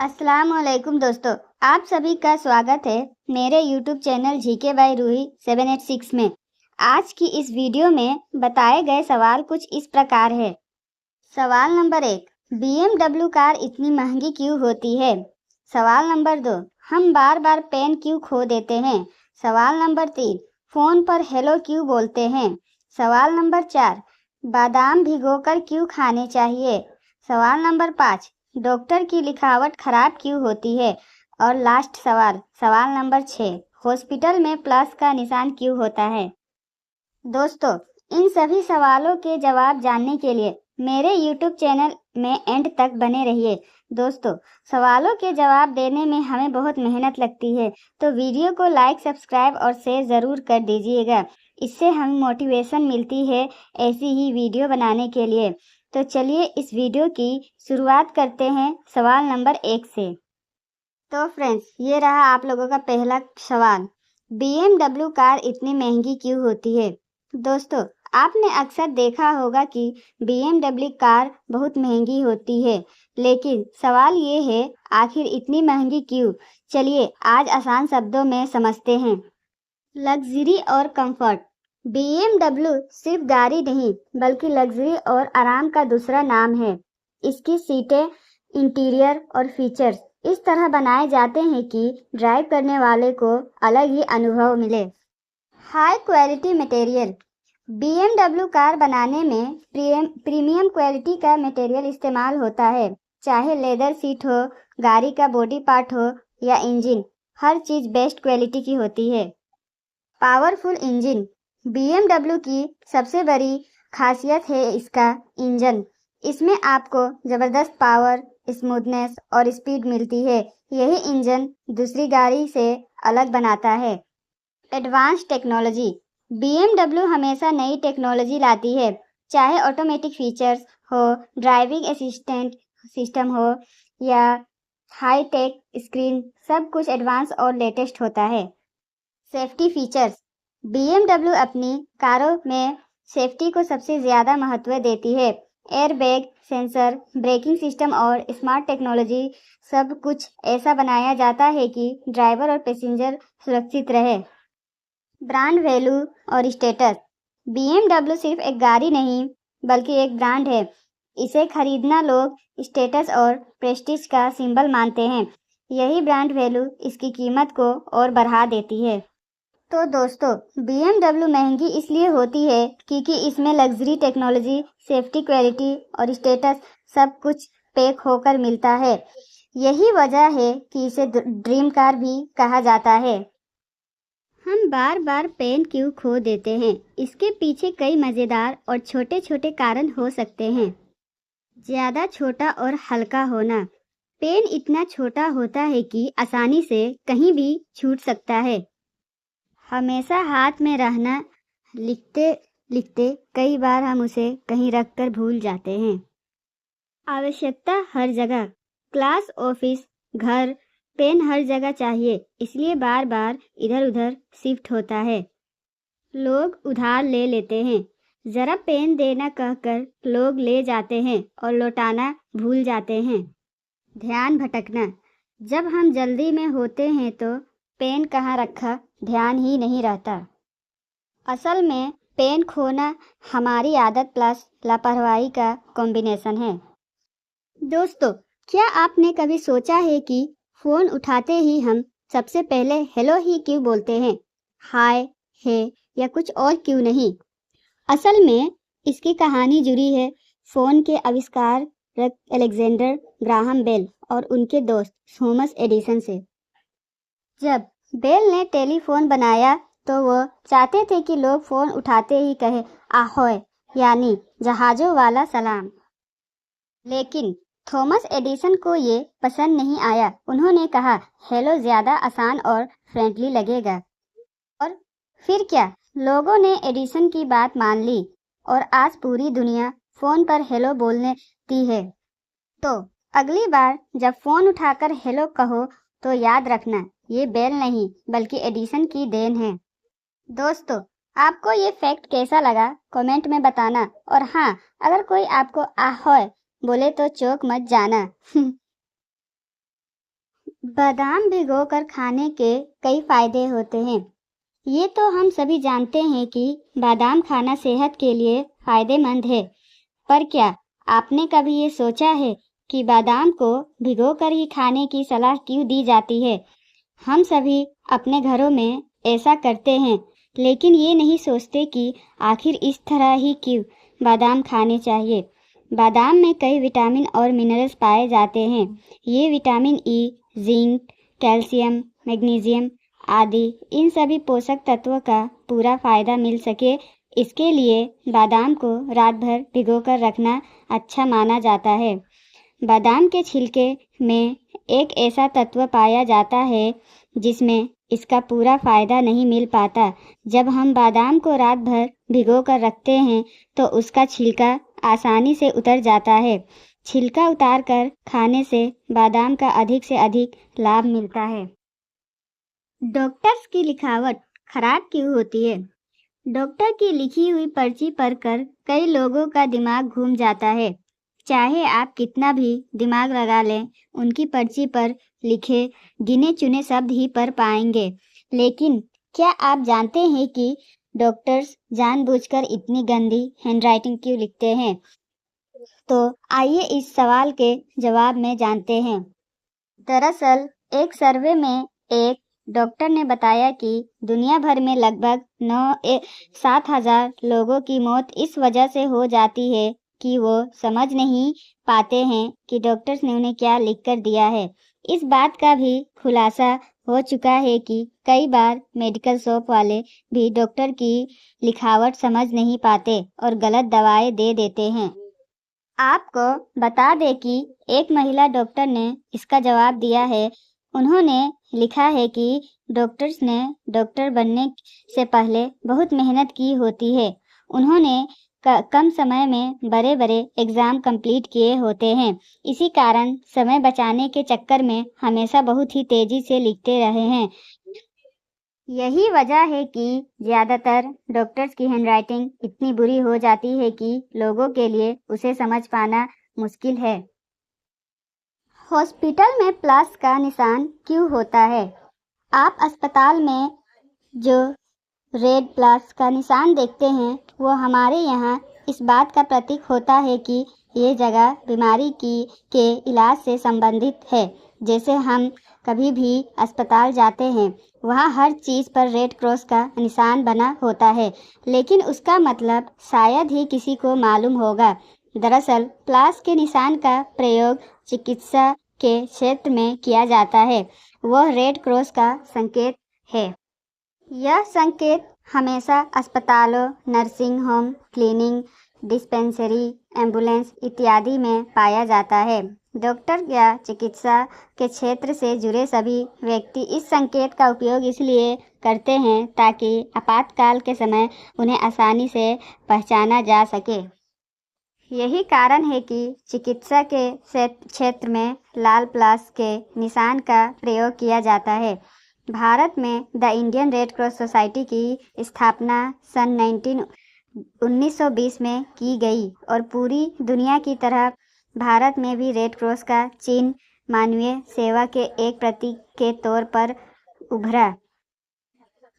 अस्सलाम वालेकुम दोस्तों, आप सभी का स्वागत है मेरे YouTube channel GK by Roohi 786 में। आज की इस वीडियो में बताए गए सवाल कुछ इस प्रकार है। सवाल नंबर 1, BMW कार इतनी महंगी क्यों होती है? सवाल नंबर 2, हम बार बार पेन क्यों खो देते हैं? सवाल नंबर 3, फोन पर हेलो क्यों बोलते हैं? सवाल नंबर 4, बादाम भिगोकर क्यों खाने चाहिए? सवाल नंबर 5, डॉक्टर की लिखावट खराब क्यों होती है? और लास्ट सवाल, सवाल नंबर 6, हॉस्पिटल में प्लस का निशान क्यों होता है? दोस्तों, इन सभी सवालों के जवाब जानने के लिए मेरे YouTube चैनल में एंड तक बने रहिए। दोस्तों, सवालों के जवाब देने में हमें बहुत मेहनत लगती है, तो वीडियो को लाइक, सब्सक्राइब और शेयर ज़रूर कर दीजिएगा। इससे हमें मोटिवेशन मिलती है ऐसी ही वीडियो बनाने के लिए। तो चलिए इस वीडियो की शुरुआत करते हैं सवाल नंबर 1 से। तो फ्रेंड्स, ये रहा आप लोगों का पहला सवाल, BMW कार इतनी महंगी क्यों होती है? दोस्तों, आपने अक्सर देखा होगा कि BMW कार बहुत महंगी होती है, लेकिन सवाल ये है आखिर इतनी महंगी क्यों? चलिए आज आसान शब्दों में समझते हैं। लग्जरी और कंफर्ट। BMW सिर्फ गाड़ी नहीं बल्कि लग्जरी और आराम का दूसरा नाम है। इसकी सीटें, इंटीरियर और फीचर्स इस तरह बनाए जाते हैं कि ड्राइव करने वाले को अलग ही अनुभव मिले। High quality material. BMW car बनाने में प्रीमियम क्वालिटी का मटेरियल इस्तेमाल होता है। चाहे लेदर सीट हो, गाड़ी का बॉडी पार्ट हो या इंजन, हर चीज़ बेस्ट क्वालिटी की होती है। Powerful engine. BMW की सबसे बड़ी खासियत है इसका इंजन। इसमें आपको ज़बरदस्त पावर, स्मूथनेस और स्पीड मिलती है। यही इंजन दूसरी गाड़ी से अलग बनाता है। Advance technology. BMW हमेशा नई टेक्नोलॉजी लाती है। चाहे ऑटोमेटिक फीचर्स हो, ड्राइविंग असिस्टेंट सिस्टम हो या हाई टेक स्क्रीन, सब कुछ एडवांस और लेटेस्ट होता है। Safety features. BMW अपनी कारों में सेफ्टी को सबसे ज़्यादा महत्व देती है। एयरबैग, सेंसर, ब्रेकिंग सिस्टम और स्मार्ट टेक्नोलॉजी, सब कुछ ऐसा बनाया जाता है कि ड्राइवर और पैसेंजर सुरक्षित रहे। ब्रांड वैल्यू और स्टेटस। BMW सिर्फ एक गाड़ी नहीं बल्कि एक ब्रांड है। इसे खरीदना लोग स्टेटस और प्रेस्टीज का सिंबल मानते हैं। यही ब्रांड वैल्यू इसकी कीमत को और बढ़ा देती है। तो दोस्तों, BMW महंगी इसलिए होती है क्योंकि इसमें लग्जरी टेक्नोलॉजी, सेफ्टी, क्वालिटी और स्टेटस सब कुछ पैक होकर मिलता है। यही वजह है कि इसे ड्रीम कार भी कहा जाता है। हम बार बार पेन क्यों खो देते हैं? इसके पीछे कई मज़ेदार और छोटे छोटे कारण हो सकते हैं। ज़्यादा छोटा और हल्का होना। पेन इतना छोटा होता है कि आसानी से कहीं भी छूट सकता है। हमेशा हाथ में रहना, लिखते लिखते कई बार हम उसे कहीं रखकर भूल जाते हैं। आवश्यकता हर जगह, क्लास, ऑफिस, घर, पेन हर जगह चाहिए, इसलिए बार बार इधर उधर शिफ्ट होता है। लोग उधार ले लेते हैं। ज़रा पेन देना कहकर लोग ले जाते हैं और लौटाना भूल जाते हैं। ध्यान भटकना। जब हम जल्दी में होते हैं तो पेन कहाँ रखा ध्यान ही नहीं रहता। असल में पेन खोना हमारी आदत प्लस लापरवाही का कॉम्बिनेशन है। दोस्तों, क्या आपने कभी सोचा है कि फ़ोन उठाते ही हम सबसे पहले हेलो ही क्यों बोलते हैं? हाय, है या कुछ और क्यों नहीं? असल में इसकी कहानी जुड़ी है फ़ोन के आविष्कारक अलेक्जेंडर ग्राहम बेल और उनके दोस्त थॉमस एडिसन से। जब बेल ने टेलीफोन बनाया तो वो चाहते थे कि लोग फ़ोन उठाते ही कहे आहोय, यानी जहाज़ों वाला सलाम। लेकिन थॉमस एडिसन को ये पसंद नहीं आया। उन्होंने कहा हेलो ज़्यादा आसान और फ्रेंडली लगेगा। और फिर क्या, लोगों ने एडिसन की बात मान ली और आज पूरी दुनिया फ़ोन पर हेलो बोलती है। तो अगली बार जब फ़ोन उठाकर हेलो कहो तो याद रखना, ये बेल नहीं बल्कि एडिसन की देन है। दोस्तों, आपको ये फैक्ट कैसा लगा कमेंट में बताना। और हाँ, अगर कोई आपको आहोय बोले तो चौंक मत जाना। बादाम भिगोकर खाने के कई फायदे होते हैं। ये तो हम सभी जानते हैं कि बादाम खाना सेहत के लिए फायदेमंद है। पर क्या आपने कभी ये सोचा है कि बादाम को भिगोकर ही खाने की सलाह क्यों दी जाती है? हम सभी अपने घरों में ऐसा करते हैं, लेकिन ये नहीं सोचते कि आखिर इस तरह ही क्यों बादाम खाने चाहिए। बादाम में कई विटामिन और मिनरल्स पाए जाते हैं। ये vitamin E, zinc, calcium, magnesium आदि इन सभी पोषक तत्वों का पूरा फायदा मिल सके, इसके लिए बादाम को रात भर भिगोकर रखना अच्छा माना जाता है। बादाम के छिलके में एक ऐसा तत्व पाया जाता है जिसमें इसका पूरा फायदा नहीं मिल पाता। जब हम बादाम को रात भर भिगोकर रखते हैं तो उसका छिलका आसानी से उतर जाता है। छिलका उतारकर खाने से बादाम का अधिक से अधिक लाभ मिलता है। डॉक्टर्स की लिखावट खराब क्यों होती है? डॉक्टर की लिखी हुई पर्ची पढ़कर कई लोगों का दिमाग घूम जाता है। चाहे आप कितना भी दिमाग लगा लें, उनकी पर्ची पर लिखे गिने चुने शब्द ही पढ़ पाएंगे। लेकिन क्या आप जानते हैं कि डॉक्टर्स जानबूझकर इतनी गंदी हैंडराइटिंग क्यों लिखते हैं? तो आइए इस सवाल के जवाब में जानते हैं। दरअसल एक सर्वे में एक डॉक्टर ने बताया कि दुनिया भर में लगभग 7,000 लोगों की मौत इस वजह से हो जाती है कि वो समझ नहीं पाते हैं कि डॉक्टर्स ने उन्हें क्या लिखकर दिया है। इस बात का भी खुलासा हो चुका है कि कई बार मेडिकल शॉप वाले भी डॉक्टर की लिखावट समझ नहीं पाते और गलत दवाएं दे देते हैं। आपको बता दें कि एक महिला डॉक्टर ने इसका जवाब दिया है। उन्होंने लिखा है कि डॉक्टर्स ने डॉक्टर बनने से पहले बहुत मेहनत की होती है। उन्होंने कम समय में बड़े बड़े एग्ज़ाम कंप्लीट किए होते हैं। इसी कारण समय बचाने के चक्कर में हमेशा बहुत ही तेज़ी से लिखते रहे हैं। यही वजह है कि ज़्यादातर डॉक्टर्स की हैंडराइटिंग इतनी बुरी हो जाती है कि लोगों के लिए उसे समझ पाना मुश्किल है। हॉस्पिटल में प्लस का निशान क्यों होता है? आप अस्पताल में जो रेड प्लस का निशान देखते हैं वो हमारे यहाँ इस बात का प्रतीक होता है कि ये जगह बीमारी के इलाज से संबंधित है। जैसे हम कभी भी अस्पताल जाते हैं, वहाँ हर चीज़ पर रेड क्रॉस का निशान बना होता है, लेकिन उसका मतलब शायद ही किसी को मालूम होगा। दरअसल प्लस के निशान का प्रयोग चिकित्सा के क्षेत्र में किया जाता है। वह रेड क्रॉस का संकेत है। यह संकेत हमेशा अस्पतालों, nursing home, clinic, dispensary, ambulance इत्यादि में पाया जाता है। डॉक्टर या चिकित्सा के क्षेत्र से जुड़े सभी व्यक्ति इस संकेत का उपयोग इसलिए करते हैं ताकि आपातकाल के समय उन्हें आसानी से पहचाना जा सके। यही कारण है कि चिकित्सा के क्षेत्र में लाल प्लस के निशान का प्रयोग किया जाता है। भारत में the Indian red cross society की स्थापना सन 1920 में की गई और पूरी दुनिया की तरह भारत में भी रेड क्रॉस का चिन्ह मानवीय सेवा के एक प्रतीक के तौर पर उभरा।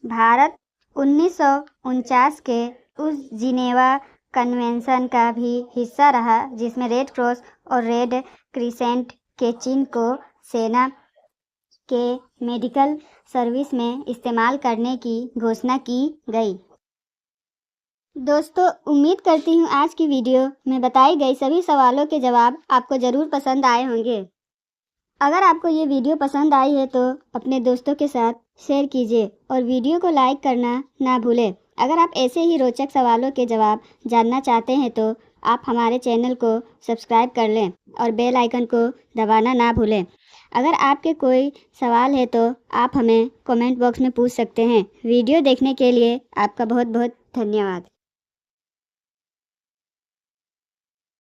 भारत 1949 के उस जिनेवा कन्वेंशन का भी हिस्सा रहा जिसमें रेड क्रॉस और रेड क्रिसेंट के चिन्ह को सेना के मेडिकल सर्विस में इस्तेमाल करने की घोषणा की गई। दोस्तों, उम्मीद करती हूँ आज की वीडियो में बताई गई सभी सवालों के जवाब आपको ज़रूर पसंद आए होंगे। अगर आपको ये वीडियो पसंद आई है तो अपने दोस्तों के साथ शेयर कीजिए और वीडियो को लाइक करना ना भूलें। अगर आप ऐसे ही रोचक सवालों के जवाब जानना चाहते हैं तो आप हमारे चैनल को सब्सक्राइब कर लें और बेल आइकन को दबाना ना भूलें। अगर आपके कोई सवाल है तो आप हमें कमेंट बॉक्स में पूछ सकते हैं। वीडियो देखने के लिए आपका बहुत बहुत धन्यवाद।